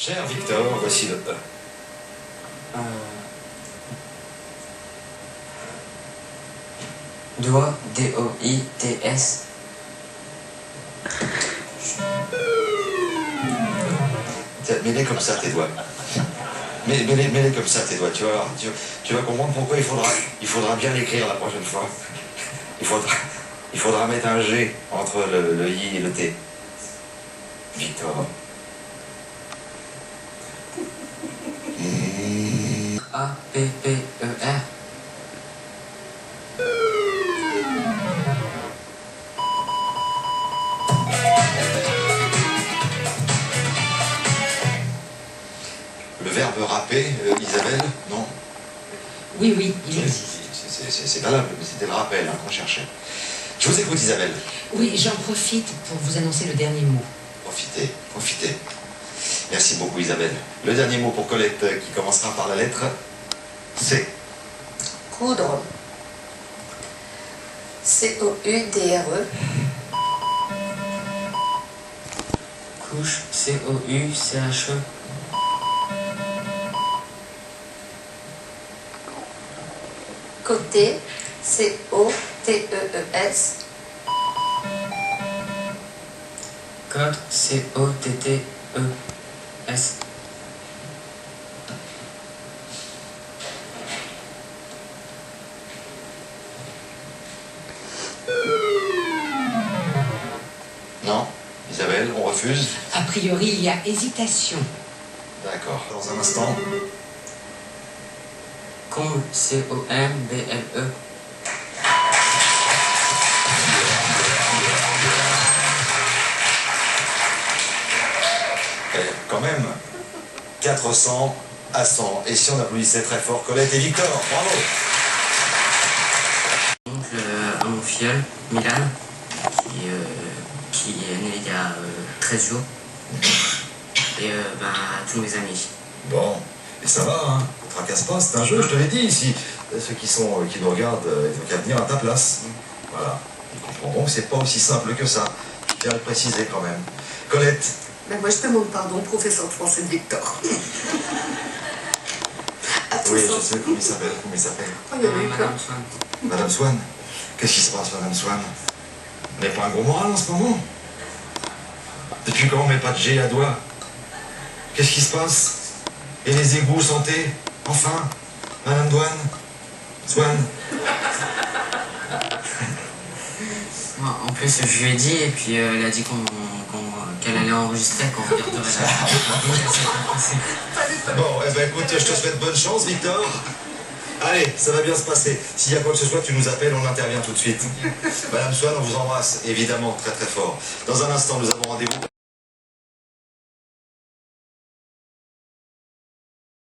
Cher Victor, voici le E. Doigt, D-O-I-T-S. Mets-les comme ça, tes doigts. Mets-les comme ça, tes doigts. Tu vas voir, tu vas comprendre pourquoi il faudra bien l'écrire la prochaine fois. Il faudra mettre un G entre le I et le T. Victor. A-P-P-E-R. Le verbe râper, Isabelle, non? Oui, oui, il existe. C'est valable, mais c'était le rappel qu'on cherchait. Je vous écoute, Isabelle. Oui, j'en profite pour vous annoncer le dernier mot. Profitez, profitez. Merci beaucoup, Isabelle. Le dernier mot pour Colette, qui commencera par la lettre C. Coudre. C-O-U-D-R-E. Couche, C-O-U-C-H-E. Côté. C-O-T-E-E-S. Code, C-O-T-T-E-S. Non, Isabelle, on refuse. A priori, il y a hésitation. D'accord. Dans un instant. Comble, C-O-M-B-L-E. Quand même, 400 à 100. Et si on applaudissait très fort Colette et Victor, bravo. Donc, à mon filleul, Milan, qui est né il y a 13 jours. Et à tous mes amis. Bon, et ça va, hein? Ne tracasse pas, c'est un jeu, je te l'ai dit ici. Ceux qui nous regardent, ils ont qu'à venir à ta place. Voilà. Ils comprendront que c'est pas aussi simple que ça. Je tiens à le préciser quand même. Colette. Ben moi, je demande pardon, professeur de français de Victor. Oui, je sais comment il s'appelle. Comment il s'appelle? Oh, il y en a eu plein. Madame Swan. Madame Swan. Qu'est-ce qui se passe, Madame Swan? On n'est pas un gros moral en ce moment? Depuis quand on met pas de G à doigt? Qu'est-ce qui se passe? Et les égouts, santé? Enfin, Madame Douane? Swan? En plus, je lui ai dit, et puis elle a dit qu'elle allait enregistrer, qu'on regarderait la. Bon, eh ben écoute, je te souhaite bonne chance, Victor. Allez, ça va bien se passer. S'il y a quoi que ce soit, tu nous appelles, on intervient tout de suite. Madame Swan, on vous embrasse, évidemment, très très fort. Dans un instant, nous avons rendez-vous.